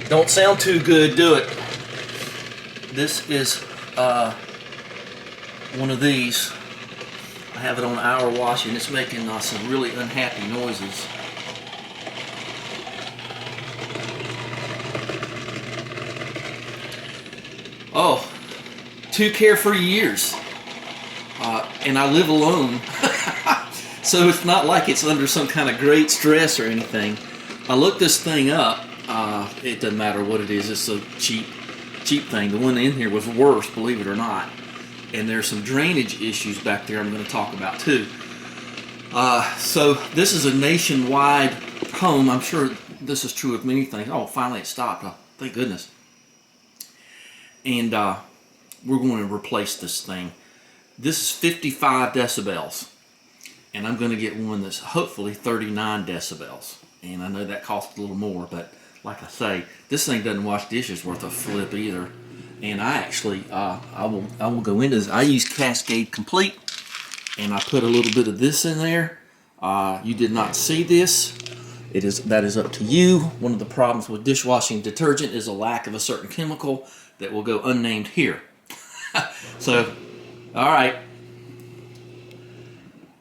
Don't sound too good, do it. This is one of these. I have it on hour wash and it's making some really unhappy noises. Oh, 2 carefree years. And I live alone. So it's not like it's under some kind of great stress or anything. I looked this thing up. It doesn't matter what it is. It's a cheap thing. The one in here was worse, believe it or not. And there's some drainage issues back there I'm going to talk about too. So this is a nationwide home. I'm sure this is true of many things. Oh, finally it stopped. Oh, thank goodness. And we're going to replace this thing. This is 55 decibels. And I'm going to get one that's hopefully 39 decibels. And I know that costs a little more, but like I say, this thing doesn't wash dishes worth a flip either. And I actually, I will go into this. I use Cascade Complete, and I put a little bit of this in there. You did not see this. That is up to you. One of the problems with dishwashing detergent is a lack of a certain chemical that will go unnamed here. So, all right.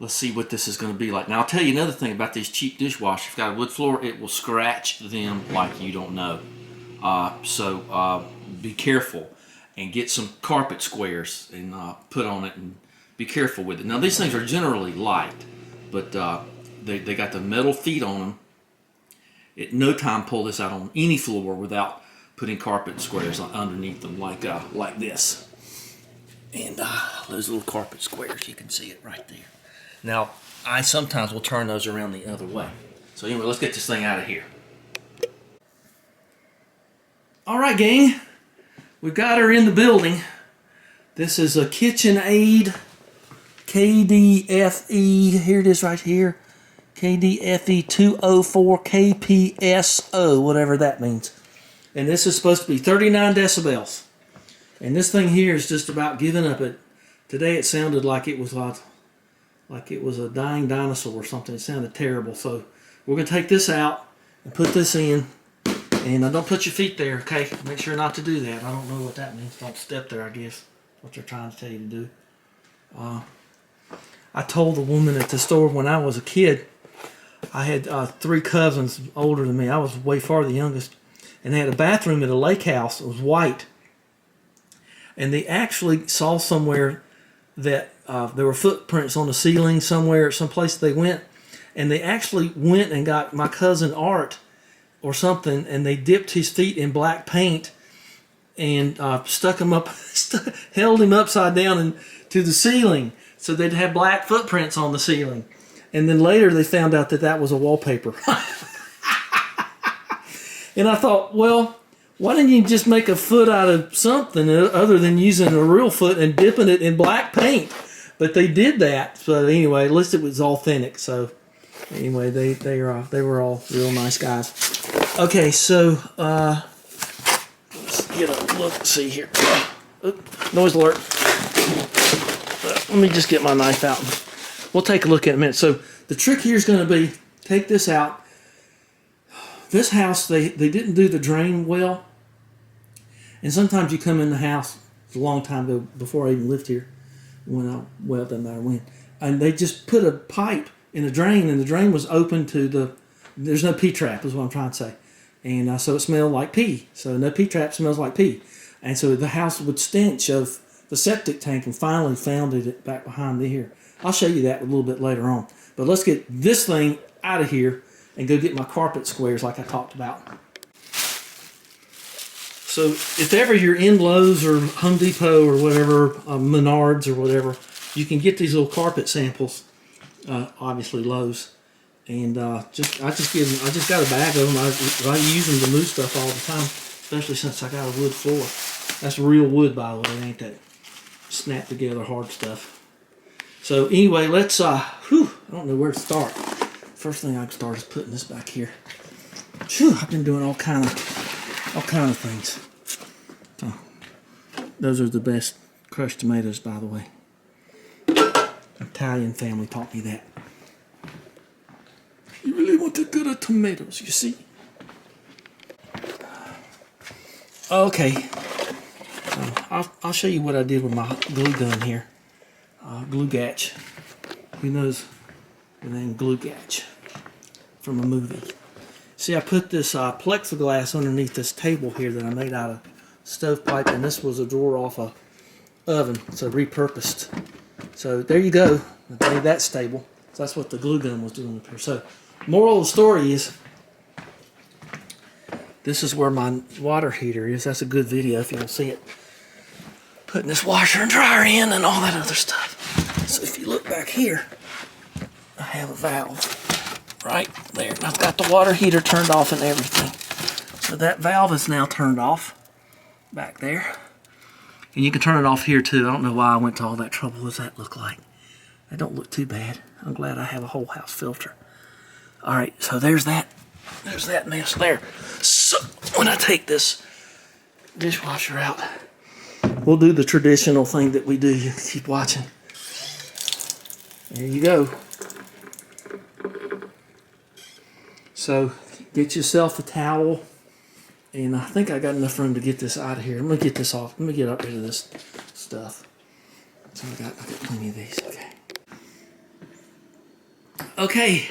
Let's see what this is going to be like. Now, I'll tell you another thing about these cheap dishwashers. If you've got a wood floor, it will scratch them like you don't know. So be careful and get some carpet squares and put on it and be careful with it. Now, these things are generally light, but they got the metal feet on them. At no time pull this out on any floor without putting carpet squares underneath them like this. And those little carpet squares, you can see it right there. Now, I sometimes will turn those around the other way. So anyway, let's get this thing out of here. All right, gang. We've got her in the building. This is a KitchenAid KDFE. Here it is right here. KDFE204KPSO, whatever that means. And this is supposed to be 39 decibels. And this thing here is just about giving up. Today it sounded like it was a dying dinosaur or something. It sounded terrible. So we're going to take this out and put this in. And don't put your feet there, okay? Make sure not to do that. I don't know what that means. Don't step there, I guess. What they're trying to tell you to do. I told the woman at the store when I was a kid, I had 3 cousins older than me. I was way far the youngest. And they had a bathroom at a lake house. It was white. And they actually saw somewhere that there were footprints on the ceiling somewhere, someplace they went. And they actually went and got my cousin Art or something, and they dipped his feet in black paint and stuck him up, held him upside down to the ceiling so they'd have black footprints on the ceiling. And then later they found out that that was a wallpaper. And I thought, well, why didn't you just make a foot out of something other than using a real foot and dipping it in black paint? But they did that. So anyway, at least it was authentic. So anyway, they were all real nice guys. Okay, so let's get a look. See here. Noise alert. Let me just get my knife out. We'll take a look at it in a minute. So the trick here is going to be take this out. This house, they didn't do the drain well. And sometimes you come in the house, it's a long time ago, before I even lived here. Well, it doesn't matter when. And they just put a pipe in a drain, and the drain was open to there's no P-trap, is what I'm trying to say. And so it smelled like pee. So no P-trap smells like pee. And so the house would stench of the septic tank, and finally found it back behind here. I'll show you that a little bit later on. But let's get this thing out of here and go get my carpet squares like I talked about. So if ever you're in Lowe's or Home Depot or whatever, Menards or whatever, you can get these little carpet samples. Obviously Lowe's, and I just got a bag of them. I use them to move stuff all the time, especially since I got a wood floor. That's real wood, by the way, ain't that snap together hard stuff. So anyway, let's I don't know where to start. First thing I can start is putting this back here. I've been doing all kind of things. So, those are the best crushed tomatoes, by the way. Italian family taught me that. You really want to good at tomatoes, you see. Okay, so I'll show you what I did with my glue gun here. Glue Gatch. Who knows the name Glue Gatch from a movie? See, I put this plexiglass underneath this table here that I made out of stovepipe, and this was a drawer off a oven, so repurposed. So there you go. I made that stable. So that's what the glue gun was doing up here. So moral of the story is, this is where my water heater is. That's a good video if you don't see it. Putting this washer and dryer in and all that other stuff. So if you look back here, I have a valve right there. And I've got the water heater turned off and everything. So that valve is now turned off back there. And you can turn it off here too. I don't know why I went to all that trouble. What does that look like? That don't look too bad. I'm glad I have a whole house filter. Alright, so there's that mess there. So when I take this dishwasher out, we'll do the traditional thing that we do. You keep watching. There you go. So get yourself a towel, and I think I got enough room to get this out of here. I'm gonna get this off. Let me get up rid of this stuff. So I got plenty of these. Okay.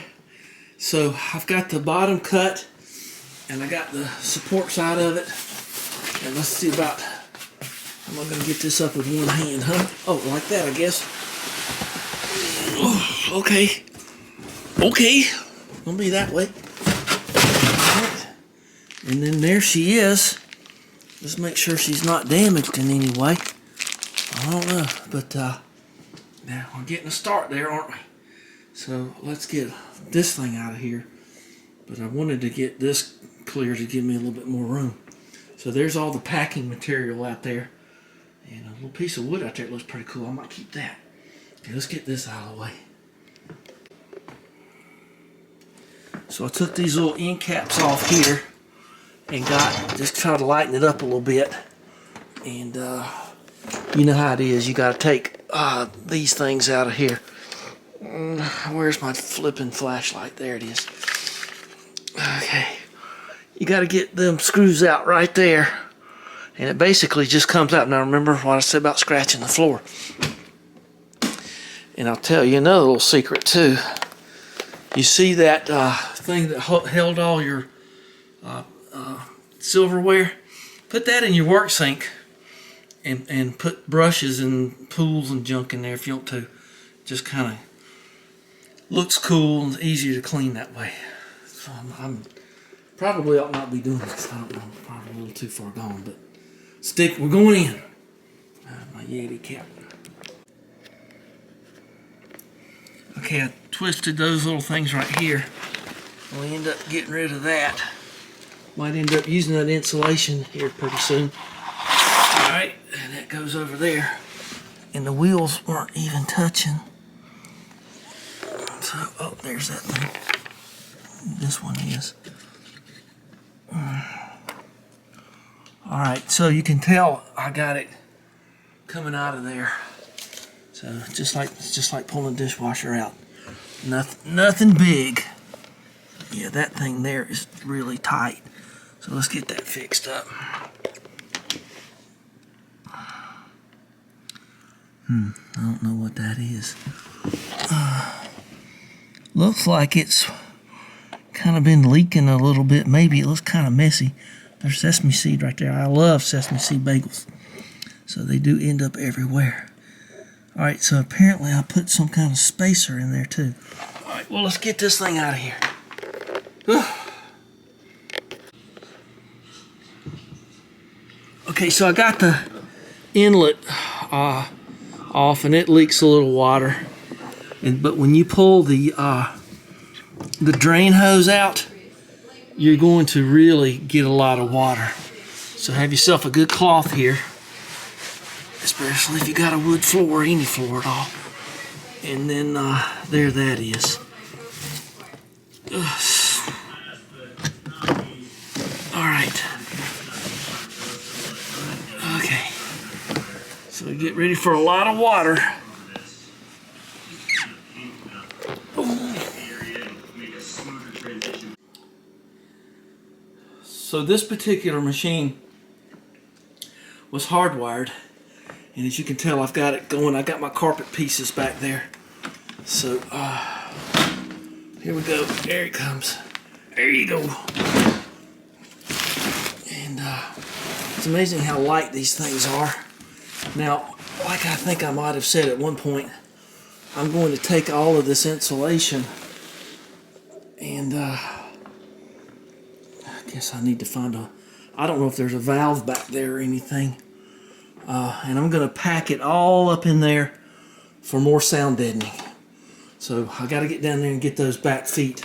So I've got the bottom cut, and I got the support side of it. And let's see about, I'm not gonna get this up with one hand, huh? Oh, like that, I guess. Oh, okay. Okay. Gonna be that way. Right. And then there she is. Let's make sure she's not damaged in any way. I don't know, but now we're getting a start there, aren't we? So let's get this thing out of here. But I wanted to get this clear to give me a little bit more room. So there's all the packing material out there. And a little piece of wood out there. It looks pretty cool. I might keep that. Okay, let's get this out of the way. So I took these little end caps off here and just tried to lighten it up a little bit. And you know how it is. You got to take these things out of here. Where's my flipping flashlight? There it is. Okay. You got to get them screws out right there. And it basically just comes out. Now remember what I said about scratching the floor. And I'll tell you another little secret too. You see that thing that held all your silverware? Put that in your work sink and put brushes and pools and junk in there if you want to. Just kind of looks cool and easier to clean that way. So I'm probably ought not be doing this. I don't know, probably a little too far gone, but we're going in. My Yeti cap. Okay, I twisted those little things right here. We end up getting rid of that. Might end up using that insulation here pretty soon. Alright, and that goes over there. And the wheels weren't even touching. So, oh, there's that thing. This one is. Alright, so you can tell I got it coming out of there. So it's just like pulling a dishwasher out. Nothing big. Yeah, that thing there is really tight. So let's get that fixed up. I don't know what that is. Looks like it's kind of been leaking a little bit. Maybe it looks kind of messy. There's sesame seed right there. I love sesame seed bagels. So they do end up everywhere. Alright, so apparently I put some kind of spacer in there too. Alright, well let's get this thing out of here. Okay, so I got the inlet off and it leaks a little water. But when you pull the drain hose out, you're going to really get a lot of water. So have yourself a good cloth here, especially if you got a wood floor, any floor at all. And then there that is. Alright. Okay. So get ready for a lot of water. So this particular machine was hardwired. And as you can tell, I've got it going. I got my carpet pieces back there. So, here we go. There it comes. There you go. And it's amazing how light these things are. Now, like I think I might have said at one point, I'm going to take all of this insulation and I guess I need to find I don't know if there's a valve back there or anything. And I'm going to pack it all up in there for more sound deadening. So I got to get down there and get those back feet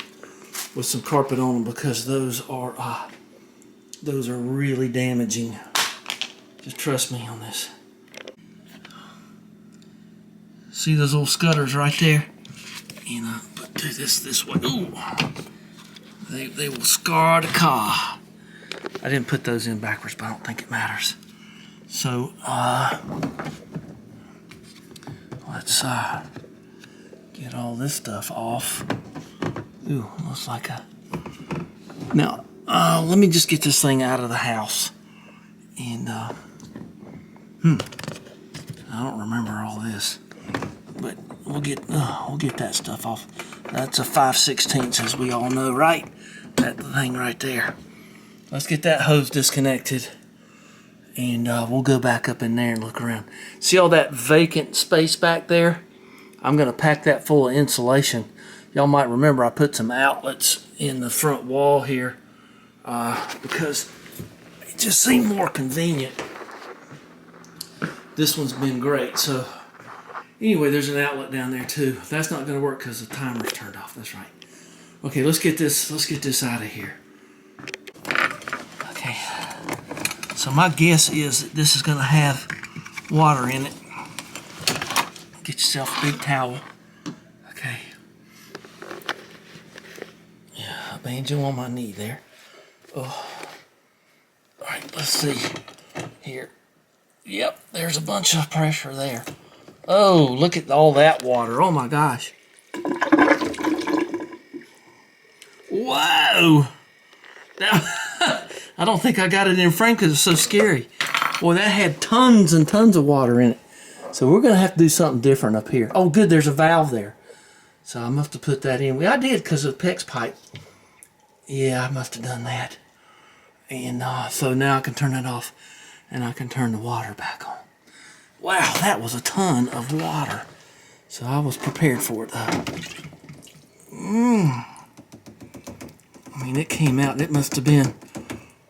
with some carpet on them, because those are really damaging. Just trust me on this. See those little scutters right there? And do this way. Ooh, they will scar the car. I didn't put those in backwards, but I don't think it matters. So let's get all this stuff off. Ooh, looks like a. Now let me just get this thing out of the house. And I don't remember all this, but we'll get that stuff off. That's a 5/16, as we all know, right? That thing right there. Let's get that hose disconnected, and we'll go back up in there and look around. See all that vacant space back there? I'm gonna pack that full of insulation. Y'all might remember I put some outlets in the front wall here because it just seemed more convenient. This one's been great. So anyway, there's an outlet down there too. That's not going to work because the timer's turned off. That's right. Okay, let's get this out of here. Okay. So my guess is that this is going to have water in it. Get yourself a big towel. Okay. Yeah, a banjo on my knee there. Oh. All right, let's see here. Yep, there's a bunch of pressure there. Oh, look at all that water. Oh my gosh. Whoa. Now, I don't think I got it in frame because it's so scary. Boy, that had tons and tons of water in it. So we're going to have to do something different up here. Oh, good, there's a valve there. So I must have put that in. Well, I did because of the PEX pipe. Yeah, I must have done that. And so now I can turn that off and I can turn the water back on. Wow, that was a ton of water. So I was prepared for it. I mean, it came out and it must have been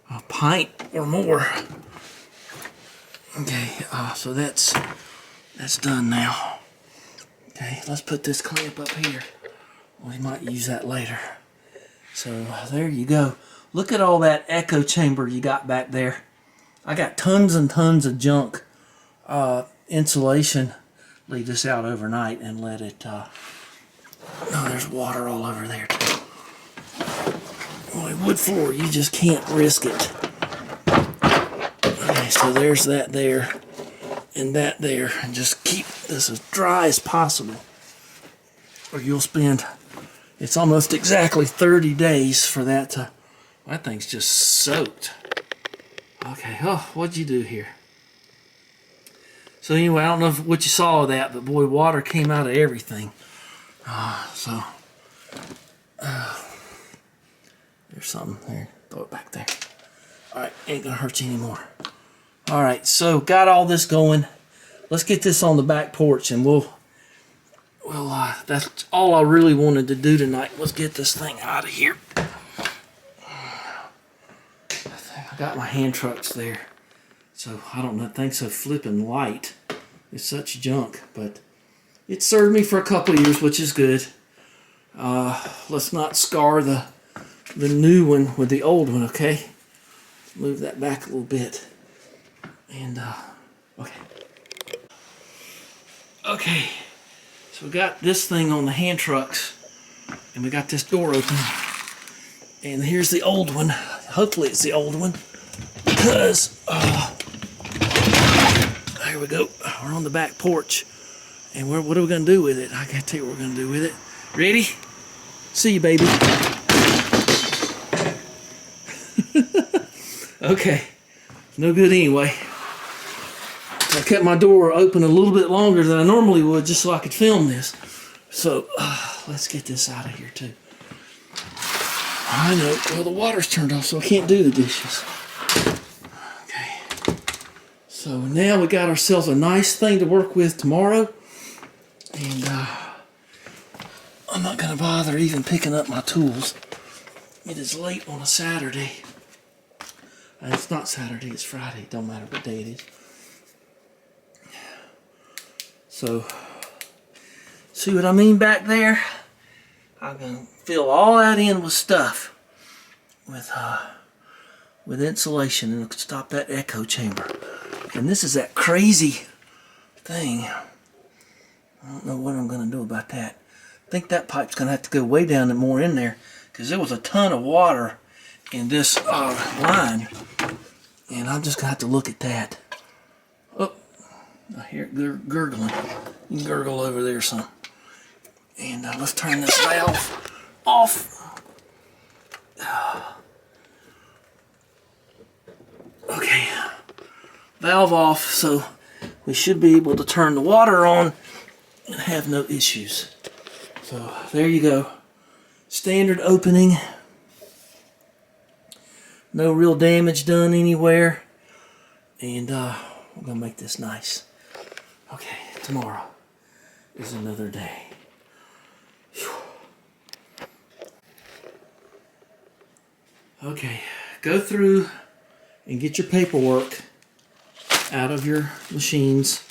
a pint or more. Okay, so that's done now. Okay, let's put this clamp up here. We might use that later. So there you go. Look at all that echo chamber you got back there. I got tons and tons of junk insulation. Leave this out overnight and let it. Oh, there's water all over there too. Boy, wood floor, you just can't risk it. Okay, so there's that there and that there, and just keep this as dry as possible, or you'll spend. It's almost exactly 30 days for that to. That thing's just soaked. Okay, oh, what'd you do here? So anyway, I don't know what you saw of that, but boy, water came out of everything. There's something there. Throw it back there. All right, ain't gonna hurt you anymore. All right, so got all this going. Let's get this on the back porch, and that's all I really wanted to do tonight was get this thing out of here. I got my hand trucks there, so I don't know. Things so flipping light. It's such junk, but it served me for a couple of years, which is good. Let's not scar the new one with the old one, okay? Move that back a little bit, and okay. Okay, so we got this thing on the hand trucks, and we got this door open, and here's the old one. Hopefully it's the old one, because there we go. We're on the back porch, and what are we gonna do with it? I gotta tell you what we're gonna do with it. Ready? See you, baby. Okay, no good anyway. I kept my door open a little bit longer than I normally would just so I could film this. So let's get this out of here too. I know, well, the water's turned off, so I can't do the dishes. Okay. So now we got ourselves a nice thing to work with tomorrow. And I'm not going to bother even picking up my tools. It is late on a Saturday. It's not Saturday, it's Friday. Don't matter what day it is. So, see what I mean back there? I'm going to fill all that in with stuff. With insulation, and it'll stop that echo chamber. And this is that crazy thing. I don't know what I'm going to do about that. I think that pipe's going to have to go way down and more in there, because there was a ton of water in this line. And I'm just going to have to look at that. Oh, I hear it gurgling. You can gurgle over there some. And let's turn this valve off. Okay, valve off, so we should be able to turn the water on and have no issues. So there you go. Standard opening. No real damage done anywhere. And we're going to make this nice. Okay, tomorrow is another day. Whew. Okay, go through and get your paperwork out of your machines.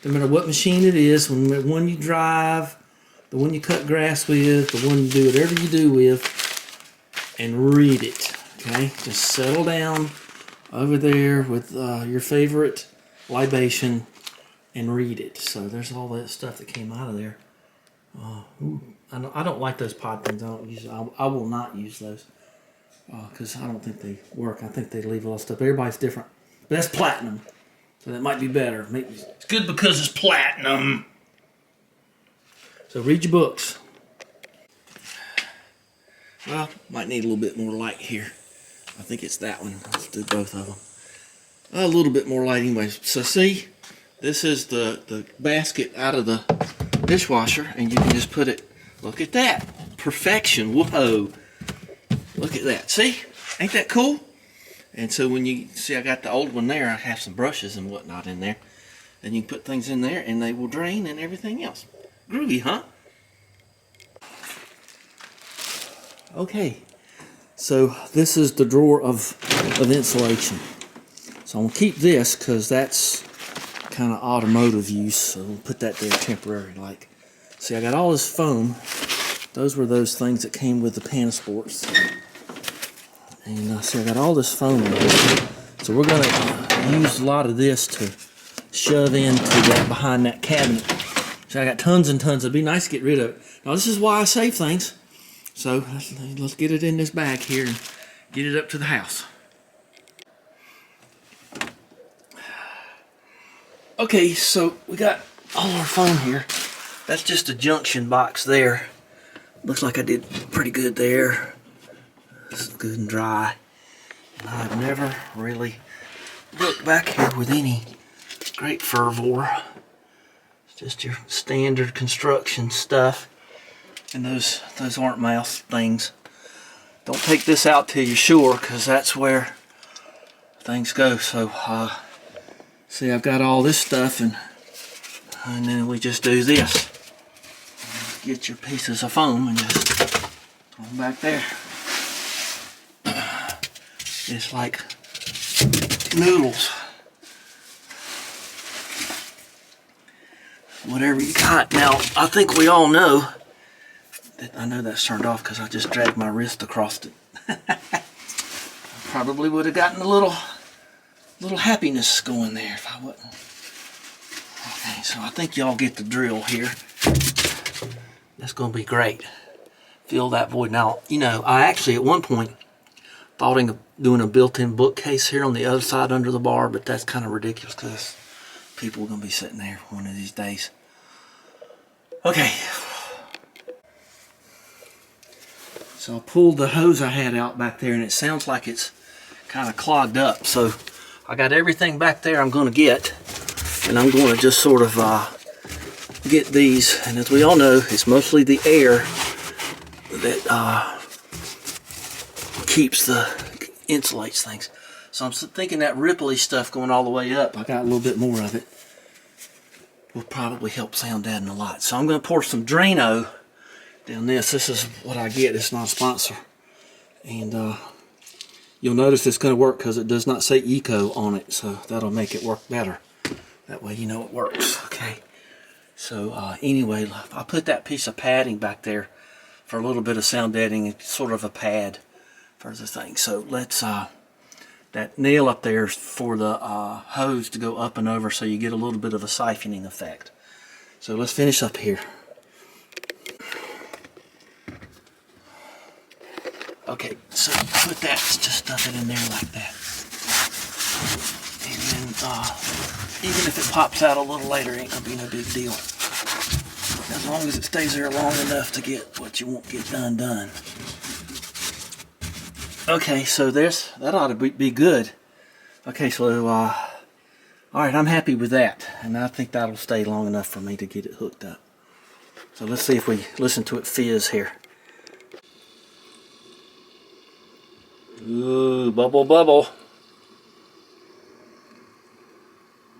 No matter what machine it is, the one you drive, the one you cut grass with, the one you do whatever you do with, and read it. Okay, just settle down over there with your favorite libation and read it. So there's all that stuff that came out of there. I don't like those pod things. I will not use those because I don't think they work. I think they leave a lot of stuff. Everybody's different. But that's platinum, so that might be better. It's good because it's platinum. So read your books. Well, might need a little bit more light here. I think it's that one. Let's do both of them. A little bit more light anyway. So see, this is the basket out of the dishwasher, and you can just put it, look at that. Perfection. Whoa. Look at that. See? Ain't that cool? And so when you see I got the old one there, I have some brushes and whatnot in there. And you can put things in there and they will drain and everything else. Groovy, huh? Okay. So this is the drawer of insulation. So I'm going to keep this because that's kind of automotive use. So we'll put that there temporary. Like, see, I got all this foam. Those were those things that came with the Panasports. And see, I got all this foam in here. So we're going to use a lot of this to shove into that behind that cabinet. So I got tons and tons. It'd be nice to get rid of it. Now this is why I save things. So let's get it in this bag here and get it up to the house. Okay, so we got all our foam here. That's just a junction box there. Looks like I did pretty good there. It's good and dry. And I've never really looked back here with any great fervor. It's just your standard construction stuff. And those aren't mouse things. Don't take this out till you're sure, because that's where things go. So see, I've got all this stuff, and then we just do this. Get your pieces of foam and just throw them back there. It's like noodles. Whatever you got. Now, I think we all know. I know that's turned off because I just dragged my wrist across it. I probably would have gotten a little happiness going there if I wouldn't. Okay, so I think y'all get the drill here. That's going to be great. Fill that void. Now, you know, I actually at one point thought of doing a built-in bookcase here on the other side under the bar, but that's kind of ridiculous because people are going to be sitting there one of these days. Okay. So I pulled the hose I had out back there, and it sounds like it's kind of clogged up. So I got everything back there I'm going to get. And I'm going to just sort of get these, and as we all know, it's mostly the air that insulates things. So I'm thinking that ripply stuff going all the way up, I got a little bit more of it, will probably help sound that in a lot. So I'm going to pour some Drano down this. This is what I get. It's not a sponsor. And you'll notice it's going to work because it does not say Eco on it, so that'll make it work better. That way you know it works. Okay. So anyway, I put that piece of padding back there for a little bit of sound deadening. It's sort of a pad for the thing. So let's that nail up there is for the hose to go up and over, so you get a little bit of a siphoning effect. So let's finish up here. Okay, so put that, just stuff it in there like that. And then, even if it pops out a little later, it ain't gonna be no big deal. As long as it stays there long enough to get what you want get done. Okay, so that ought to be good. Okay, so, alright, I'm happy with that. And I think that'll stay long enough for me to get it hooked up. So let's see if we listen to it fizz here. Ooh, bubble, bubble.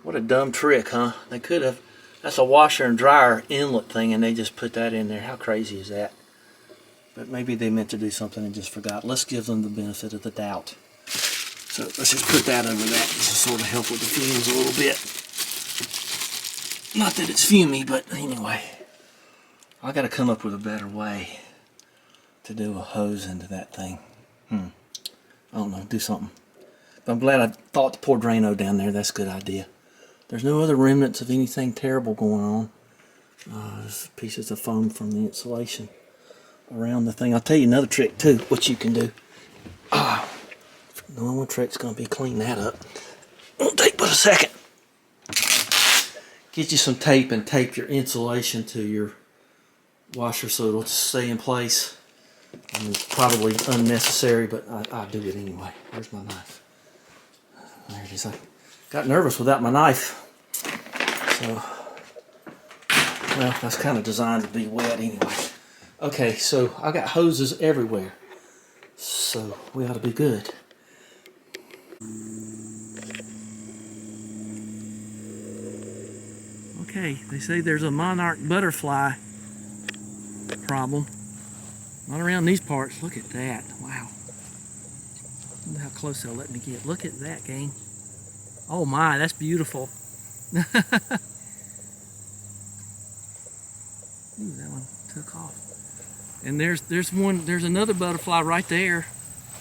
What a dumb trick, huh? They could have. That's a washer and dryer inlet thing, and they just put that in there. How crazy is that? But maybe they meant to do something and just forgot. Let's give them the benefit of the doubt. So let's just put that over that. This will sort of help with the fumes a little bit. Not that it's fumey, but anyway. I got to come up with a better way to do a hose into that thing. I don't know, do something. But I'm glad I thought to pour Drano down there. That's a good idea. There's no other remnants of anything terrible going on. There's pieces of foam from the insulation around the thing. I'll tell you another trick too, what you can do. The one trick's going to be clean that up. Won't take but a second. Get you some tape and tape your insulation to your washer so it'll stay in place. And it's probably unnecessary, but I do it anyway. Where's my knife? There it is. I got nervous without my knife. So, well, that's kind of designed to be wet anyway. Okay, so I got hoses everywhere. So we ought to be good. Okay, they say there's a monarch butterfly problem. Not around these parts. Look at that. Wow. Look how close they'll let me get. Look at that, gang. Oh my, that's beautiful. Ooh, that one took off. And there's another butterfly right there.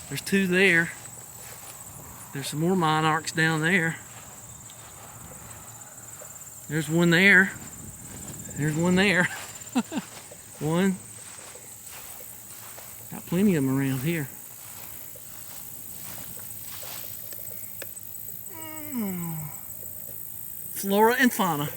There's two there. There's some more monarchs down there. There's one there. There's one there. One. Got plenty of them around here. Flora and fauna.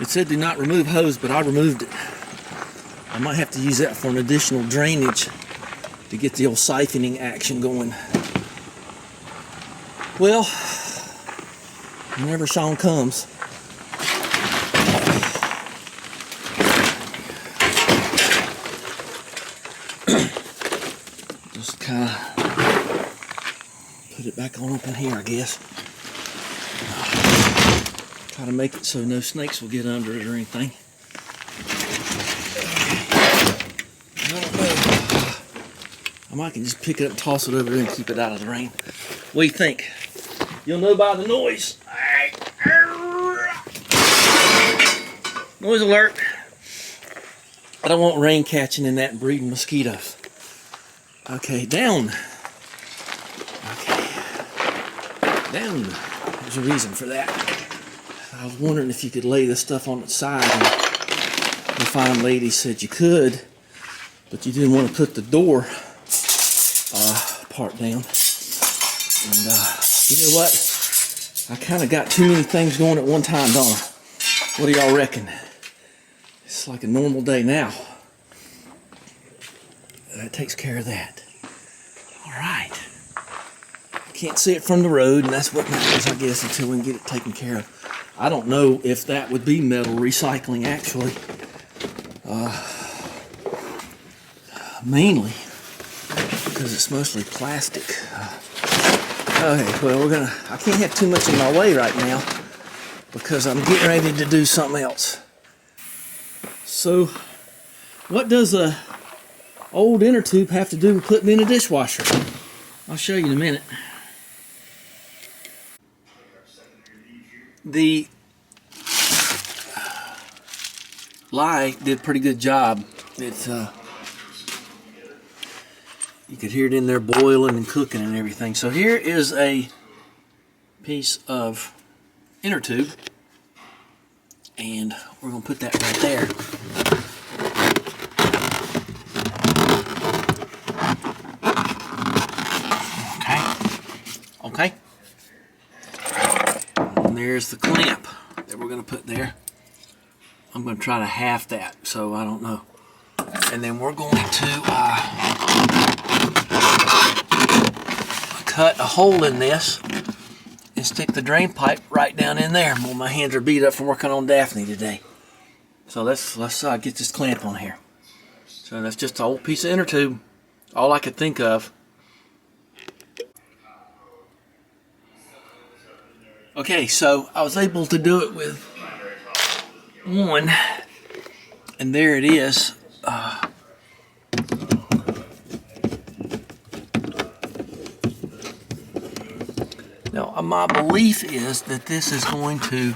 It said do not remove hose, but I removed it. I might have to use that for an additional drainage to get the old siphoning action going. Well, whenever Sean comes. Just kind of put it back on up in here, I guess. Try to make it so no snakes will get under it or anything. I don't know. I might can just pick it up and toss it over there and keep it out of the rain. What do you think? You'll know by the noise. Noise alert. I don't want rain catching in that and breeding mosquitoes. Okay, down. Okay. Down. There's a reason for that. I was wondering if you could lay this stuff on its side. And the fine lady said you could, but you didn't want to put the door part down. And you know what? I kind of got too many things going at one time, don't I? What do y'all reckon? It's like a normal day now. that takes care of that. All right. Can't see it from the road, and that's what matters, I guess, until we can get it taken care of. I don't know if that would be metal recycling, actually. Mainly because it's mostly plastic. Okay, well, I can't have too much in my way right now because I'm getting ready to do something else. So, what does a old inner tube have to do with putting in a dishwasher? I'll show you in a minute. The lye did a pretty good job. It's you could hear it in there boiling and cooking and everything. So here is a piece of inner tube, and we're going to put that right there. Okay. And there's the clamp that we're going to put there. I'm going to try to half that, so I don't know. And then we're going to cut a hole in this and stick the drain pipe right down in there. Well, my hands are beat up from working on Daphne today. So let's get this clamp on here. So that's just an old piece of inner tube. All I could think of. Okay, so I was able to do it with one, and there it is. Now, my belief is that this is going to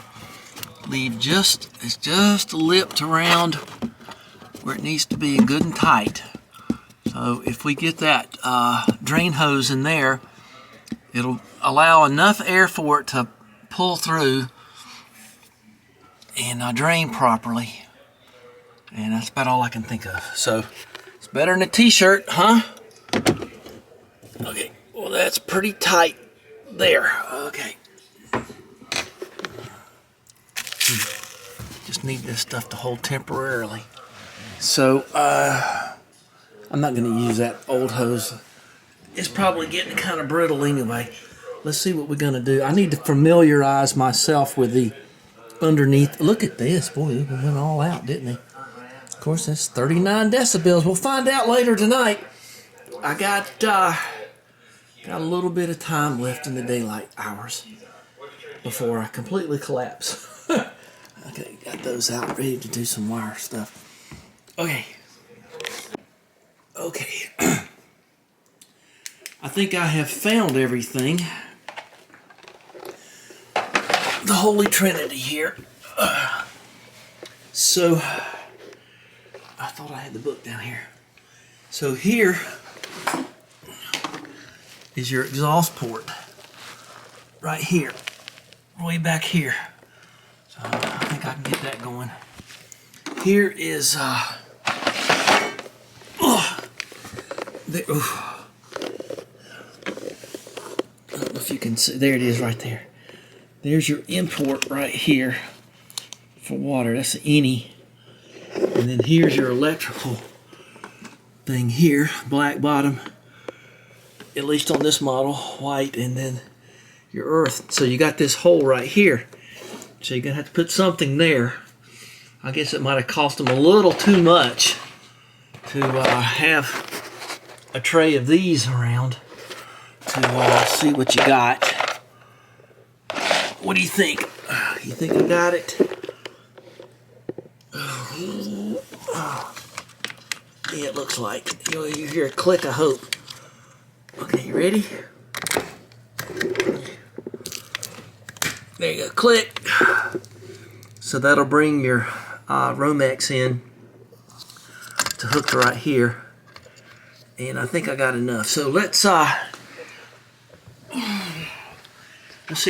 leave it's just a lip around where it needs to be good and tight. So if we get that drain hose in there, it'll allow enough air for it to pull through and drain properly. And that's about all I can think of. So it's better than a t-shirt, huh? Okay, well that's pretty tight there. Okay. Just need this stuff to hold temporarily. So I'm not going to use that old hose. It's probably getting kind of brittle anyway. Let's see what we're going to do. I need to familiarize myself with the underneath. Look at this. Boy, it went all out, didn't he? Of course, that's 39 decibels. We'll find out later tonight. I got a little bit of time left in the daylight hours before I completely collapse. Okay, got those out, ready to do some wire stuff. Okay. I think I have found everything. The Holy Trinity here. So, I thought I had the book down here. So here is your exhaust port. Right here. Way back here. So, I think I can get that going. Here is, I don't know if you can see. There it is right there. There's your import right here for water. That's the any. And then here's your electrical thing here. Black bottom. At least on this model. White. And then your earth. So you got this hole right here. So you're going to have to put something there. I guess it might have cost them a little too much to have a tray of these around to see what you got. What do you think? You think I got it? Yeah, it looks like. You hear a click, I hope. Okay, you ready? There you go, click. So that'll bring your Romex in to hook right here. And I think I got enough. So let's see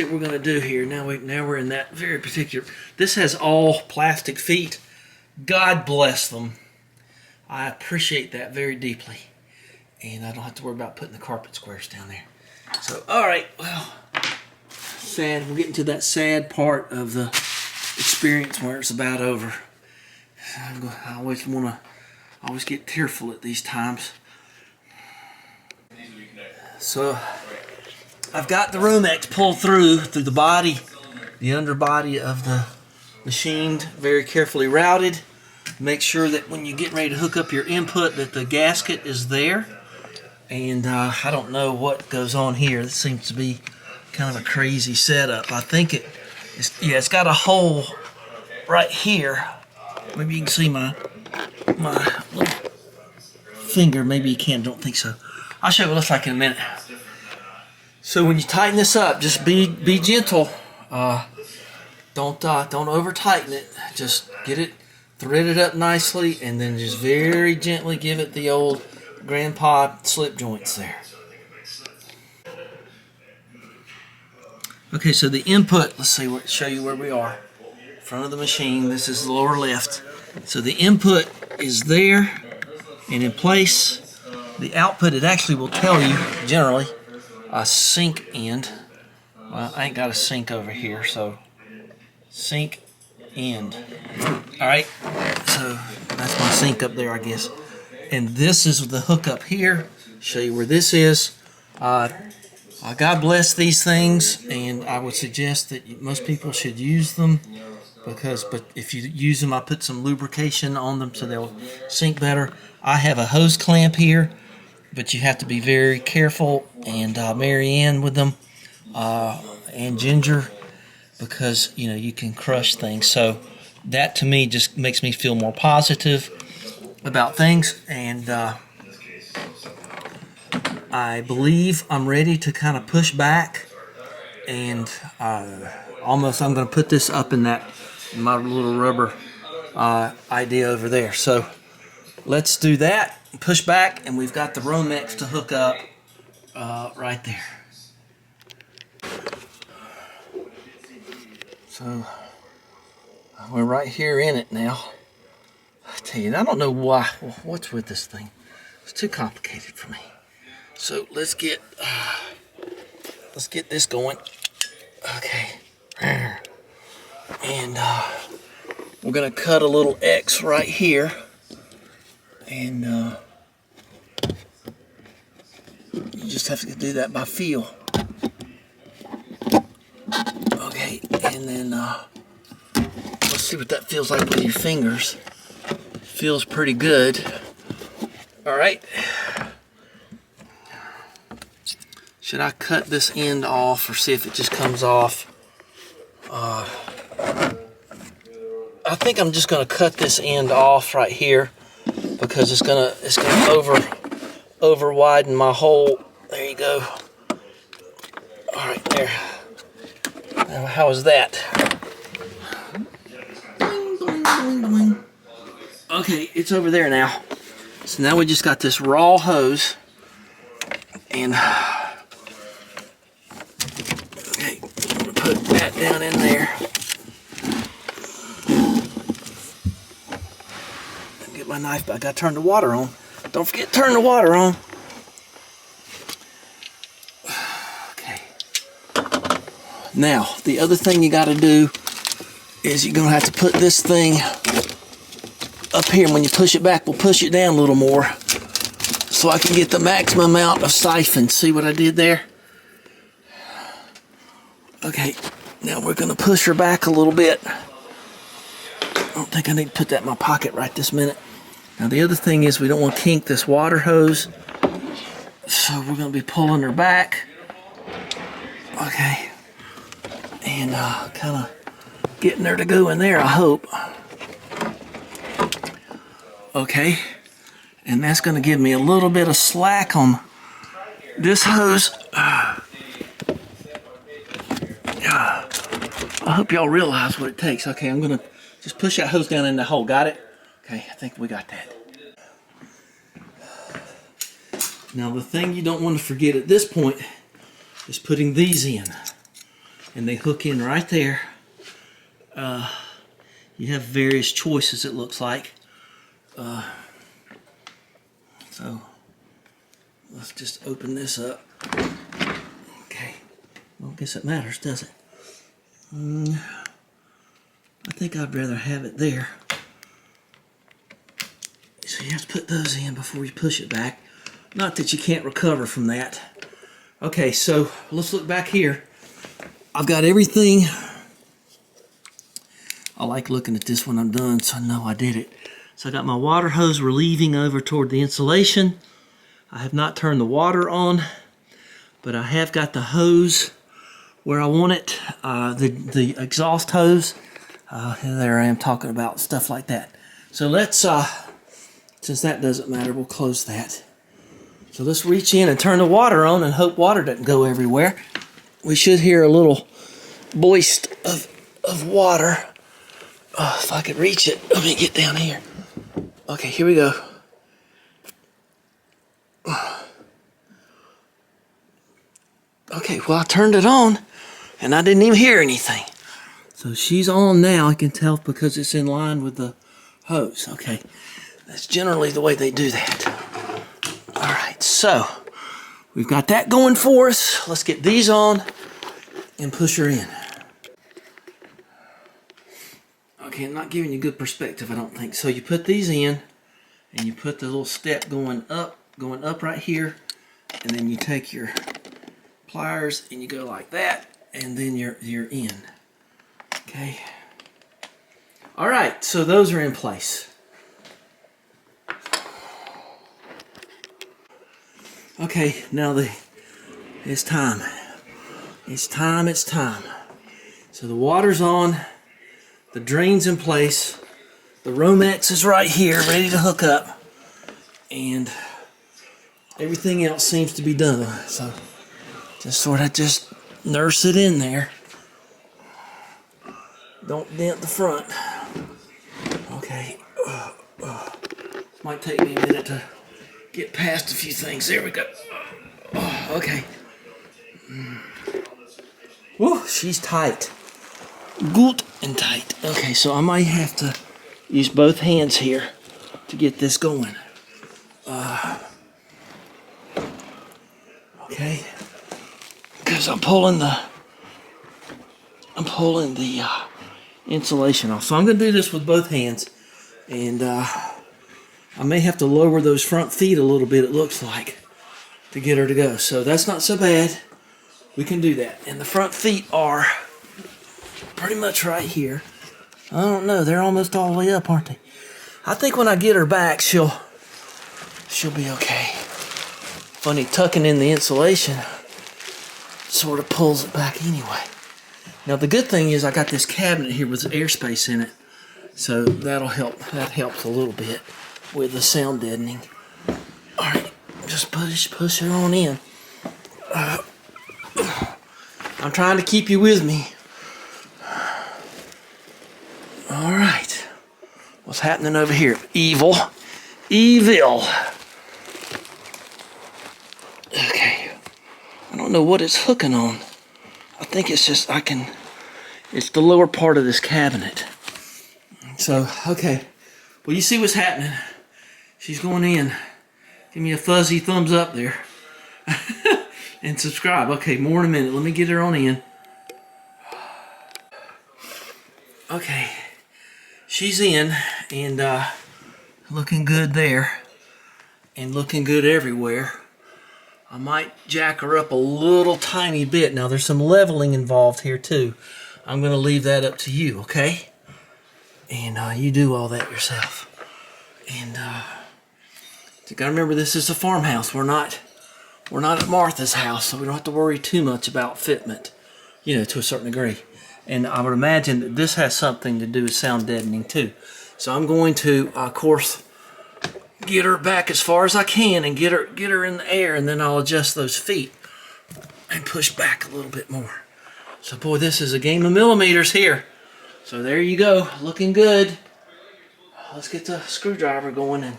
what we're gonna do here. Now we're in that very particular. This has all plastic feet. God bless them. I appreciate that very deeply, and I don't have to worry about putting the carpet squares down there. So all right, well, sad. We're getting to that sad part of the experience where it's about over. I always get tearful at these times. So I've got the Romex pulled through the body, the underbody of the machine, very carefully routed. Make sure that when you get ready to hook up your input that the gasket is there. And I don't know what goes on here. This seems to be kind of a crazy setup. I think it's got a hole right here. Maybe you can see my little finger. Maybe you can. Don't think so. I'll show you what it looks like in a minute. So when you tighten this up, just be gentle. Don't over tighten it. Just get it threaded up nicely, and then just very gently give it the old grandpa slip joints there. Okay, so the input. Let's see. Show you where we are. Front of the machine. This is the lower left. So the input is there and in place. The output, it actually will tell you generally a sink end. Well, I ain't got a sink over here, so sink end. All right, so that's my sink up there, I guess. And this is the hookup here. Show you where this is. God bless these things, and I would suggest that most people should use them but if you use them, I put some lubrication on them so they'll sink better. I have a hose clamp here, but you have to be very careful and Mary Ann with them and Ginger, because you can crush things. So that to me just makes me feel more positive about things, and I believe I'm ready to kind of push back, and almost I'm going to put this up in my little rubber idea over there. So let's do that, push back, and we've got the Romex to hook up right there. So we're right here in it now. I tell you, I don't know what's with this thing. It's too complicated for me. So let's get this going. Okay. And we're gonna cut a little X right here, and you just have to do that by feel. Okay, and then let's see what that feels like with your fingers. Feels pretty good. All right. Should I cut this end off or see if it just comes off? I think I'm just going to cut this end off right here because it's gonna over widen my hole. There you go. All right, there. Now, how is that? Okay, it's over there now. So now we just got this raw hose, and okay, I'm gonna put that down in there. Get my knife, but I gotta turn the water on. Don't forget to turn the water on. Okay. Now, the other thing you gotta do is you're gonna have to put this thing up here, and when you push it back, we'll push it down a little more so I can get the maximum amount of siphon. See what I did there? Okay, now we're gonna push her back a little bit. I don't think I need to put that in my pocket right this minute. Now the other thing is we don't want to kink this water hose, so we're going to be pulling her back. Okay, and kind of getting her to go in there, I hope. Okay, and that's going to give me a little bit of slack on this hose. I hope y'all realize what it takes. Okay, I'm going to just push that hose down in the hole. Got it? Okay, I think we got that. Now the thing you don't want to forget at this point is putting these in. And they hook in right there. You have various choices, it looks like. So let's just open this up. Okay. Well, I guess it matters, does it? I think I'd rather have it there. So you have to put those in before you push it back. Not that you can't recover from that. Okay, so let's look back here. I've got everything. I like looking at this when I'm done, so I know I did it. So I got my water hose relieving over toward the insulation. I have not turned the water on, but I have got the hose where I want it, the exhaust hose. There I am talking about stuff like that. So let's, since that doesn't matter, we'll close that. So let's reach in and turn the water on and hope water doesn't go everywhere. We should hear a little boist of water. Oh, if I could reach it, let me get down here. Okay, here we go. Okay, well I turned it on and I didn't even hear anything. So she's on now, I can tell because it's in line with the hose. Okay, that's generally the way they do that. All right, so we've got that going for us. Let's get these on and push her in. Okay, I'm not giving you good perspective, I don't think. So you put these in and you put the little step going up right here, and then you take your pliers and you go like that, and then you're in. Okay. All right, so those are in place. Okay, now it's time. It's time. So the water's on, the drain's in place, the Romex is right here, ready to hook up, and everything else seems to be done. So just sort of just nurse it in there. Don't dent the front. Okay. Might take me a minute to get past a few things. There we go. Okay. Woo, she's tight. Good and tight. Okay, so I might have to use both hands here to get this going. Okay. Because I'm pulling the insulation off. So I'm going to do this with both hands, and I may have to lower those front feet a little bit, it looks like, to get her to go. So that's not so bad. We can do that. And the front feet are pretty much right here. I don't know, they're almost all the way up, aren't they? I think when I get her back, she'll be okay. Funny, tucking in the insulation sort of pulls it back anyway. Now the good thing is I got this cabinet here with airspace in it, so that'll help. That helps a little bit with the sound deadening. All right, just push her on in. I'm trying to keep you with me. All right, what's happening over here? Evil. Okay, I don't know what it's hooking on. I think it's just, it's the lower part of this cabinet. So, okay. Well, you see what's happening. She's going in. Give me a fuzzy thumbs up there. And subscribe. Okay, more in a minute. Let me get her on in. Okay. She's in, and looking good there. And looking good everywhere. I might jack her up a little tiny bit. Now there's some leveling involved here too. I'm going to leave that up to you, okay? And you do all that yourself. And you got to remember, this is a farmhouse. We're not at Martha's house, so we don't have to worry too much about fitment, you know, to a certain degree. And I would imagine that this has something to do with sound deadening too. So I'm going to, of course, get her back as far as I can and get her in the air, and then I'll adjust those feet and push back a little bit more. So boy, this is a game of millimeters here. So there you go, looking good. Let's get the screwdriver going and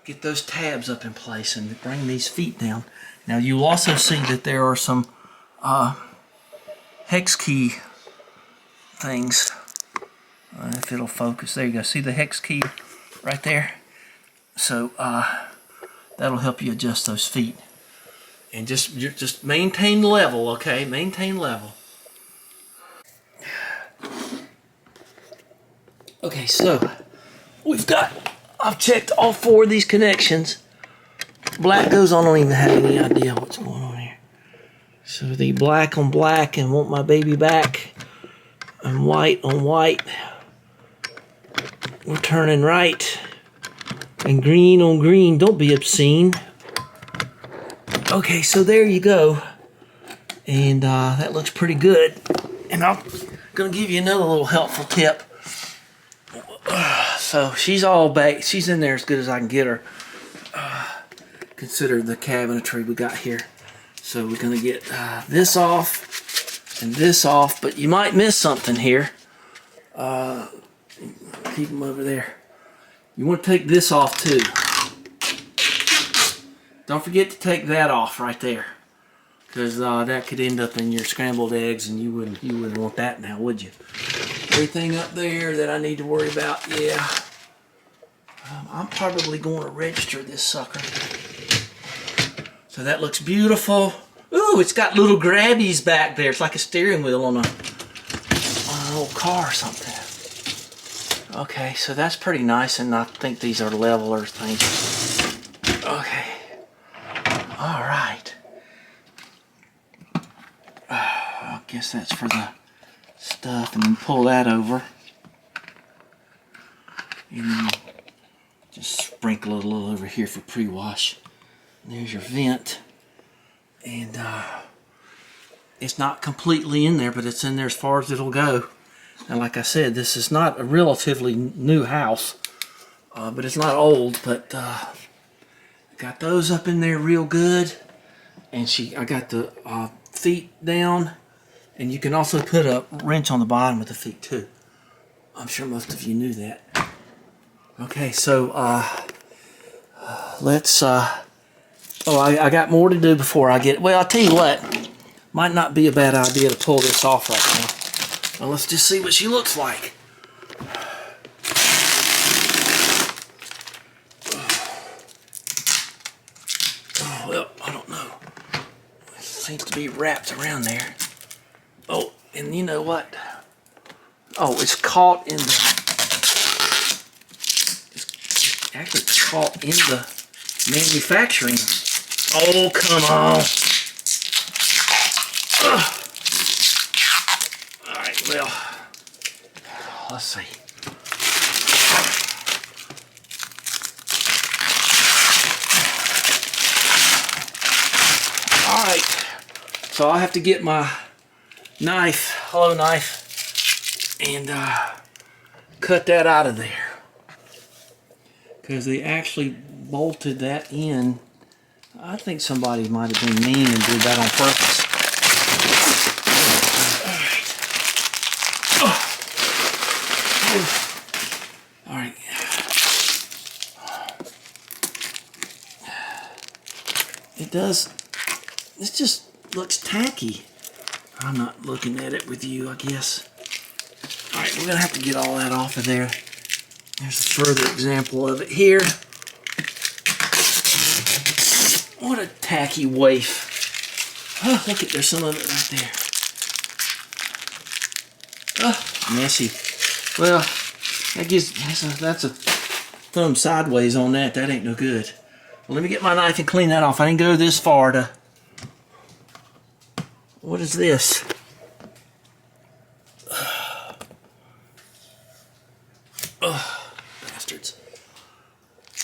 get those tabs up in place and bring these feet down. Now you'll also see that there are some hex key things. If it'll focus, there you go. See the hex key right there? So that'll help you adjust those feet, and just maintain level, okay? Maintain level. Okay, so I've checked all 4 of these connections. Black goes on, I don't even have any idea what's going on here. So the black on black and want my baby back, and white on white. We're turning right, and green on green. Don't be obscene. Okay, so there you go. And that looks pretty good. And I'm gonna give you another little helpful tip. So she's all back. She's in there as good as I can get her. Consider the cabinetry we got here. So we're gonna get this off and this off, but you might miss something here. Keep them over there. You want to take this off too. Don't forget to take that off right there, because that could end up in your scrambled eggs, and you wouldn't want that now, would you? Everything up there that I need to worry about, yeah. I'm probably going to register this sucker. So that looks beautiful. Ooh, it's got little grabbies back there. It's like a steering wheel on an old car or something. Okay, so that's pretty nice, and I think these are leveler things. Okay. All right. I guess that's for the stuff, and then pull that over. And then just sprinkle a little over here for pre-wash. There's your vent. And it's not completely in there, but it's in there as far as it'll go. And like I said, this is not a relatively new house, but it's not old. But got those up in there real good, and I got the feet down, and you can also put a wrench on the bottom with the feet too. I'm sure most of you knew that. Okay, so let's. I got more to do before I get. Well, I'll tell you what. Might not be a bad idea to pull this off right now. Well, let's just see what she looks like. Oh, well, I don't know. It seems to be wrapped around there. Oh, and you know what? Oh, it's caught in the... It's actually caught in the manufacturing. Oh, come on. Ugh. Well, let's see. All right, so I have to get my knife, hollow knife, and cut that out of there, because they actually bolted that in. I think somebody might have been mean and did that on purpose. All right. It does. This just looks tacky. I'm not looking at it with you, I guess. All right, we're gonna have to get all that off of there. There's a further example of it here. What a tacky waif. Oh, look at, there's some of it right there. Oh, messy. Well, that's a thumb sideways on that. That ain't no good. Well, let me get my knife and clean that off. I didn't go this far to... What is this? Oh, bastards.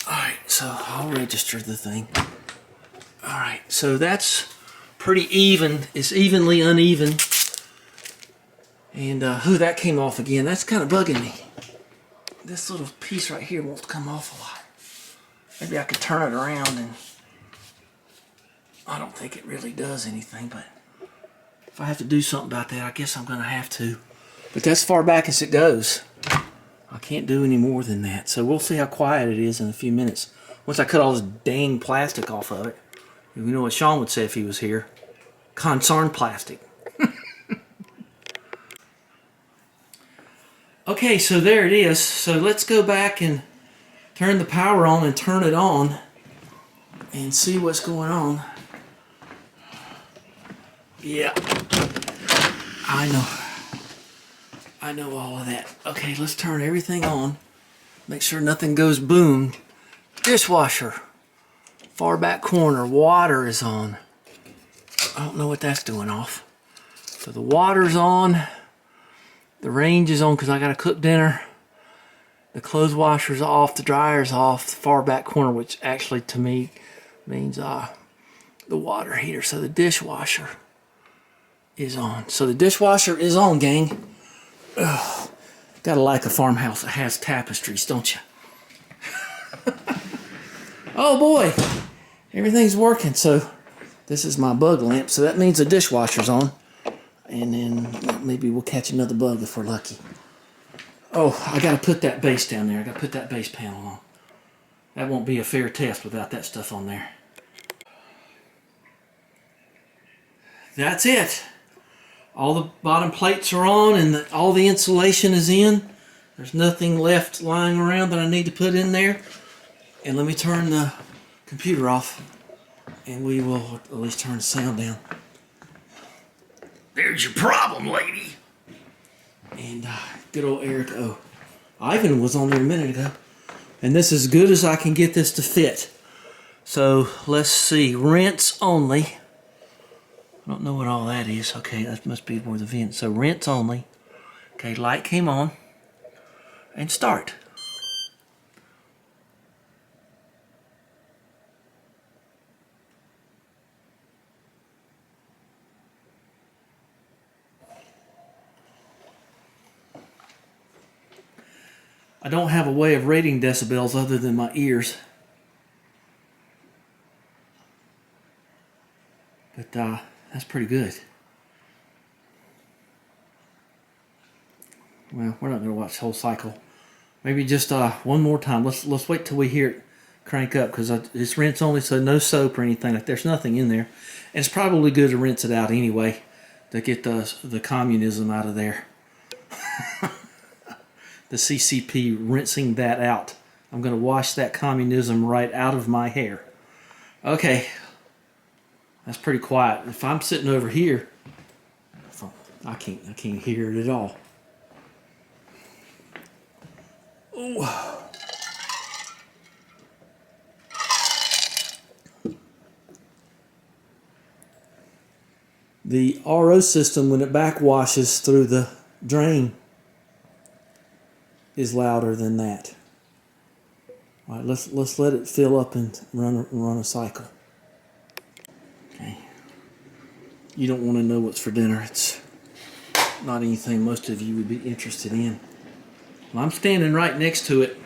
Alright, so I'll register the thing. Alright, so that's pretty even. It's evenly uneven. And, that came off again. That's kind of bugging me. This little piece right here won't come off a lot. Maybe I could turn it around, and I don't think it really does anything, but if I have to do something about that, I guess I'm going to have to. But that's far back as it goes. I can't do any more than that. So we'll see how quiet it is in a few minutes. Once I cut all this dang plastic off of it. You know what Sean would say if he was here. Concern plastic. Okay, so there it is. So let's go back and turn the power on and turn it on and see what's going on. Yeah, I know all of that. Okay, let's turn everything on. Make sure nothing goes boom. Dishwasher. Far back corner, water is on. I don't know what that's doing off. So the water's on. The range is on because I got to cook dinner. The clothes washer's off. The dryer's off. The far back corner, which actually to me means the water heater. So the dishwasher is on. So the dishwasher is on, gang. Ugh. Gotta like a farmhouse that has tapestries, don't you? Oh boy, everything's working. So this is my bug lamp, so that means the dishwasher's on. And then maybe we'll catch another bug if we're lucky. Oh, I gotta put that base down there. I gotta put that base panel on. That won't be a fair test without that stuff on there. That's it. All the bottom plates are on and all the insulation is in. There's nothing left lying around that I need to put in there. And let me turn the computer off and we will at least turn the sound down. There's your problem, lady. And good old Eric. Oh, Ivan was on there a minute ago. And this is as good as I can get this to fit. So let's see, rinse only. I don't know what all that is. Okay, that must be where the vent. So rinse only. Okay, light came on. And start. I don't have a way of rating decibels other than my ears. But that's pretty good. Well, we're not going to watch the whole cycle. Maybe just one more time. Let's wait till we hear it crank up because it's rinse only, so no soap or anything. Like there's nothing in there, and it's probably good to rinse it out anyway to get the communism out of there. The CCP rinsing that out. I'm going to wash that communism right out of my hair. Okay. That's pretty quiet. If I'm sitting over here, I can't hear it at all. Ooh. The RO system, when it backwashes through the drain, is louder than that. All right, let's let it fill up and run a cycle. Okay. You don't want to know what's for dinner. It's not anything most of you would be interested in. Well, I'm standing right next to it.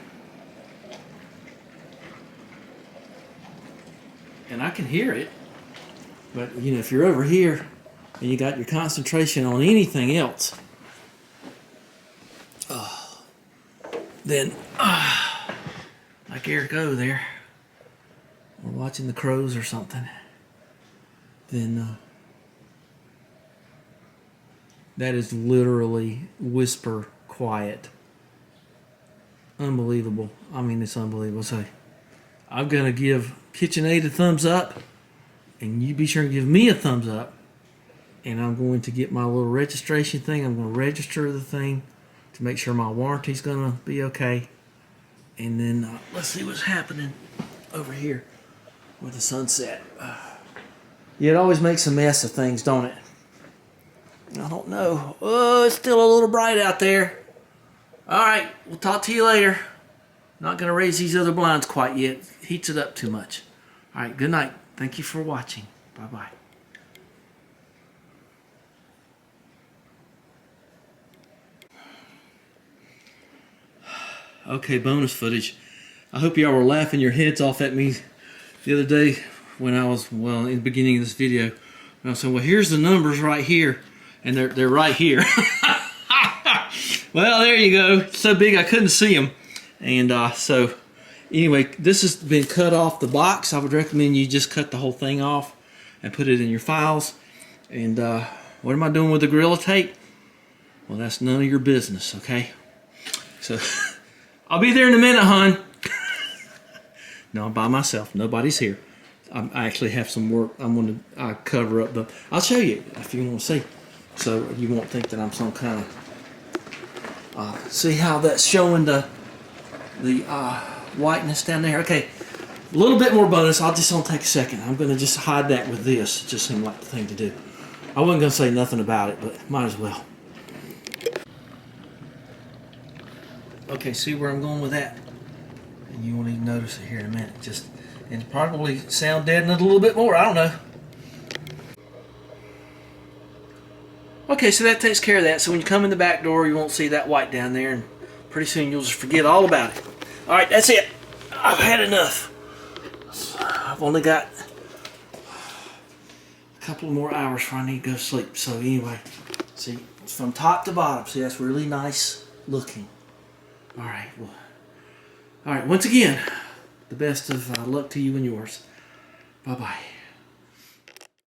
And I can hear it. But, you know, if you're over here and you got your concentration on anything else, then, like Eric O there, or watching the crows or something, then that is literally whisper quiet. Unbelievable. I mean, it's unbelievable. So I'm going to give KitchenAid a thumbs up, and you be sure to give me a thumbs up. And I'm going to get my little registration thing. I'm going to register the thing to make sure my warranty's going to be okay. And then let's see what's happening over here with the sunset. Yeah, it always makes a mess of things, don't it? I don't know. Oh, it's still a little bright out there. All right, we'll talk to you later. Not going to raise these other blinds quite yet. It heats it up too much. All right, good night. Thank you for watching. Bye-bye. Okay, bonus footage. I hope y'all were laughing your heads off at me the other day when I was, well, in the beginning of this video. And I said, well, here's the numbers right here. And they're right here. Well, there you go. It's so big I couldn't see them. And so, anyway, this has been cut off the box. I would recommend you just cut the whole thing off and put it in your files. And what am I doing with the Gorilla Tape? Well, that's none of your business, okay? So, I'll be there in a minute, hon. No, I'm by myself. Nobody's here. I actually have some work I'm going to cover up. But I'll show you if you want to see. So you won't think that I'm some kind of... see how that's showing the whiteness down there? Okay, A little bit more bonus. I'll just take a second. I'm going to just hide that with this. It just seemed like the thing to do. I wasn't going to say nothing about it, but might as well. Okay, see where I'm going with that? And you won't even notice it here in a minute. Just, and probably sound deaden it a little bit more. I don't know. Okay, so that takes care of that. So when you come in the back door, you won't see that white down there, and pretty soon you'll just forget all about it. All right, that's it. I've had enough. I've only got a couple more hours before I need to go to sleep. So anyway, see, it's from top to bottom. See, that's really nice looking. All right, well, all right. Once again, the best of luck to you and yours. Bye-bye.